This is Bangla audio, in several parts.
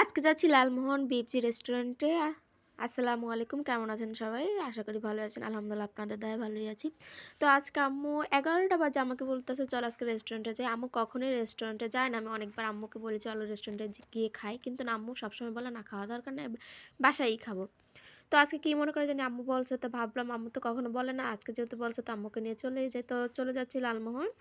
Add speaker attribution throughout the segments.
Speaker 1: আজকে যাচ্ছি লালমোহন বিএফসি রেস্টুরেন্টে। আসসালামু আলাইকুম, কেমন আছেন সবাই? আশা করি ভালো আছেন। আলহামদুলিল্লাহ আপনাদের দয়ায় ভালোই আছি। তো আজকে আম্মু 11টা বাজে আমাকে বলতেছে চল আজকে রেস্টুরেন্টে যাই। আম্মু কখনোই রেস্টুরেন্টে যায় না। আমি অনেকবার আম্মুকে বলি চলো রেস্টুরেন্টে গিয়ে খাই, কিন্তু না, আম্মু সবসময় বলে না খাওয়া দরকার নেই, বাসায়ই খাবো। তো আজকে কি মনে করে জানি আম্মু বলছে, তো ভাবলাম আম্মু তো কখনো বলে না, আজকে যেহেতু বলছে তো আম্মুকে নিয়ে চলেই যাই। তো চলে যাচ্ছি লালমোহন।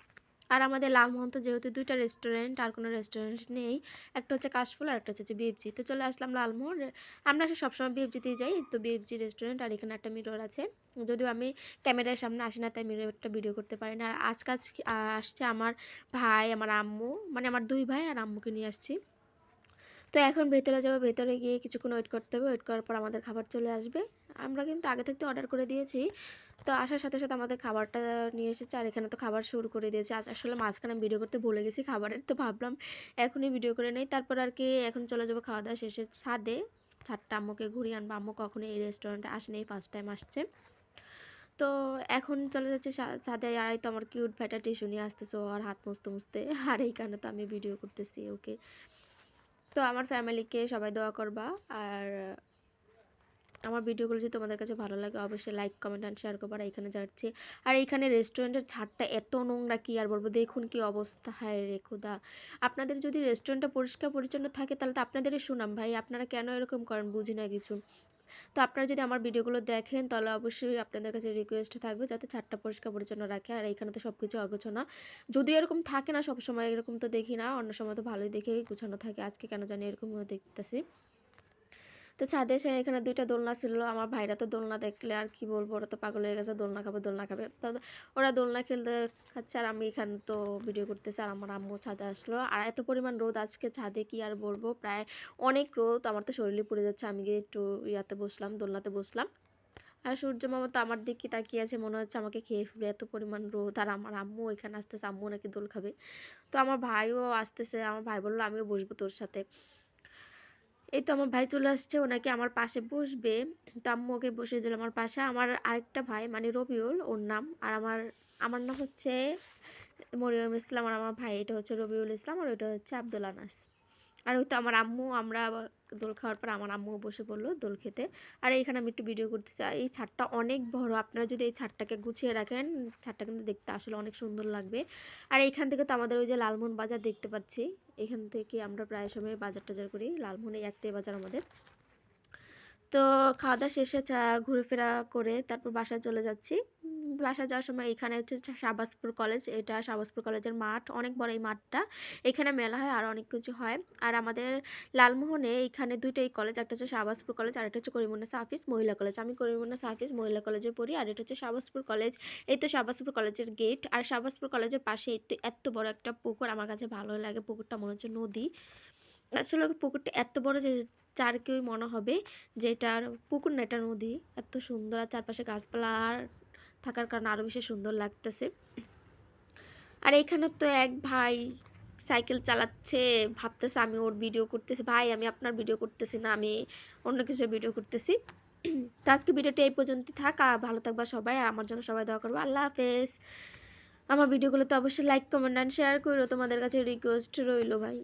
Speaker 1: আর আমাদের লালমোহন তো যেহেতু দুইটা রেস্টুরেন্ট, আর কোনো রেস্টুরেন্ট নেই, একটা হচ্ছে কাশফুল আর একটা হচ্ছে বিএফজি। তো চলে আসলাম লালমোহন। আমরা সবসময় বিএফজিতেই যাই, তো বিএফজি রেস্টুরেন্ট। আর এখানে একটা মিরর আছে, যদিও আমি ক্যামেরার সামনে আসি না তাই মিররটা ভিডিও করতে পারি না। আর আজকে আসছে আমার ভাই, আমার আম্মু, মানে আমার দুই ভাই আর আম্মুকে নিয়ে আসছি। তো এখন ভেতরে যাবো, ভেতরে গিয়ে কিছুক্ষণ ওয়েট করতে হবে। ওয়েট করার পর আমাদের খাবার চলে আসবে। আমরা কিন্তু আগে থেকে অর্ডার করে দিয়েছি। তো আসার সাথে সাথে আমাদের খাবারটা নিয়ে এসেছে, আর এখানে তো খাবার শুরু করে দিয়েছে। আজ আসলে মাঝখানে ভিডিও করতে ভুলে গেছি খাবারের, তো ভাবলাম এখনই ভিডিও করে নেই। তারপর আর কি এখন চলে যাবো খাওয়া দাওয়া শেষে ছাদে। ছাদটা আম্মুকে ঘুরিয়ে আনবো। আম্মু কখনো এই রেস্টুরেন্টে আসেনি, এই ফার্স্ট টাইম আসছে। তো এখন চলে যাচ্ছে ছাদে। আর এই তো আমার কিউট ভাইটা টিস্যু নিয়ে আসতেছে, ও আর হাত মুছতে মুছতে, আর এই কারণে তো আমি ভিডিও করতেছি ওকে। তো আমার ফ্যামিলিকে সবাই দোয়া করবা। আর আমার ভিডিওগুলো যদি তোমাদের কাছে ভালো লাগে অবশ্যই লাইক কমেন্ট অ্যান্ড শেয়ার করবা। এখানে যাচ্ছি, আর এইখানে রেস্টুরেন্টের ছাদটা এত নোংরা, কি আর বলবো, দেখুন কি অবস্থা। হায় রে খোদা, আপনাদের যদি রেস্টুরেন্টটা পরিষ্কার পরিচ্ছন্ন থাকে তাহলে তো আপনাদেরই সুনাম ভাই, আপনারা কেন এরকম করেন বুঝি না কিছু। তো আপনারা যদি আমার ভিডিওগুলো দেখেন তাহলে অবশ্যই আপনাদের কাছে রিকোয়েস্ট থাকবে যাতে ছাদটা পরিষ্কার পরিচ্ছন্ন রাখে। আর এখানে তো সব কিছু অগোছানো, যদিও এরকম থাকে না সবসময়, এরকম তো দেখি না, অন্য সময় তো ভালোই দেখে গুছানো থাকে, আজকে কেন জানি এরকম দেখতেছি। তো ছাদে এসে এখানে দুইটা দোলনা ছিল। আমার ভাইরা তো দোলনা দেখলে আর কি বলবো, ওরা তো পাগল হয়ে গেছে, দোলনা খাবে দোলনা খাবে। তো ওরা দোলনা খেলতে খাচ্ছে, আর আমি এখানে তো ভিডিও করতেছি। আর আমার আম্মু ছাদে আসলো, আর এত পরিমাণ রোদ আজকে ছাদে, কি আর বলবো, প্রায় অনেক রোদ। আমার তো শরীরে পড়ে যাচ্ছে। আমি গিয়ে একটু ইয়াতে বসলাম, দোলনাতে বসলাম। আর সূর্য মামা তো আমার দিকে তাকিয়ে আছে, মনে হচ্ছে আমাকে খেয়ে ফেলবে, এত পরিমাণ রোদ। আর আমার আম্মু এখানে আসতেছে, আম্মু নাকি দোল খাবে। তো আমার ভাইও আসতেছে, আমার ভাই বললো আমিও বসবো তোর সাথে। এই তো আমার ভাই চলে আসছে, ও নাকি আমার পাশে বসবে। তো আম্মু ওকে বসিয়ে দিল আমার পাশে। আমার আরেকটা ভাই মানে রবিউল ওর নাম, আর আমার আমার নাম হচ্ছে মরিয়ম ইসলাম। আর আমার ভাই এটা হচ্ছে রবিউল ইসলাম, আর ওইটা হচ্ছে আব্দুল আনাস। আর ওই তো আমার আম্মু, আমরা দোল খাওয়ার পর আমার আম্মু বসে পড়লো দোল খেতে। আর এইখানে আমি একটু ভিডিও করতে চাই। এই ছাদটা অনেক বড়, আপনারা যদি এই ছাদটাকে গুছিয়ে রাখেন, ছাদটা কিন্তু দেখতে আসলে অনেক সুন্দর লাগবে। আর এইখান থেকে তো আমাদের ওই যে লালমোহন বাজার দেখতে পাচ্ছি, এখান থেকে আমরা প্রায় সময় বাজার টাজার করি। লালমোহনে একটাই বাজার আমাদের। তো খাওয়া দাওয়া শেষে ঘুরেফেরা করে তারপর বাসায় চলে যাচ্ছি। বাসায় যাওয়ার সময় এখানে হচ্ছে শাহবাজপুর কলেজ, এটা শাহবাজপুর কলেজের মাঠ, অনেক বড় এই মাঠটা। এখানে মেলা হয় আর অনেক কিছু হয়। আর আমাদের লালমোহনে এখানে দুইটাই কলেজ, একটা হচ্ছে শাহবাজপুর কলেজ আর একটা হচ্ছে করিমুন্নাসা হাফিজ মহিলা কলেজ। আমি করিমুন্নাসা হাফিজ মহিলা কলেজে পড়ি, আর এটা হচ্ছে শাহবাজপুর কলেজ। এই তো শাহবাজপুর কলেজের গেট। আর শাহবাজপুর কলেজের পাশে এত বড় একটা পুকুর, আমার কাছে ভালো লাগে। পুকুরটা মনে হচ্ছে নদী। আসলে পুকুরটা এত বড় যে যার কেউ মনে হবে যে এটার পুকুর না, এটা নদী। এত সুন্দর, আর চারপাশে গাছপালা থাকার কারণে আরো বেশি সুন্দর লাগতেছে। আর এখানে তো এক ভাই সাইকেল চালাচ্ছে, ভাবতেছে আমি ওর ভিডিও করতেছি। ভাই আমি আপনার ভিডিও করতেছি না, আমি অন্য কিছু ভিডিও করতেছি। তো আজকে ভিডিওটা এই পর্যন্ত থাক। আর ভালো থাকবা সবাই, আর আমার জন্য সবাই দোয়া করবো। আল্লাহ হাফেজ। আমার ভিডিওগুলো তো অবশ্যই লাইক কমেন্ট অ্যান্ড শেয়ার করো, তোমাদের কাছে রিকোয়েস্ট রইলো ভাই।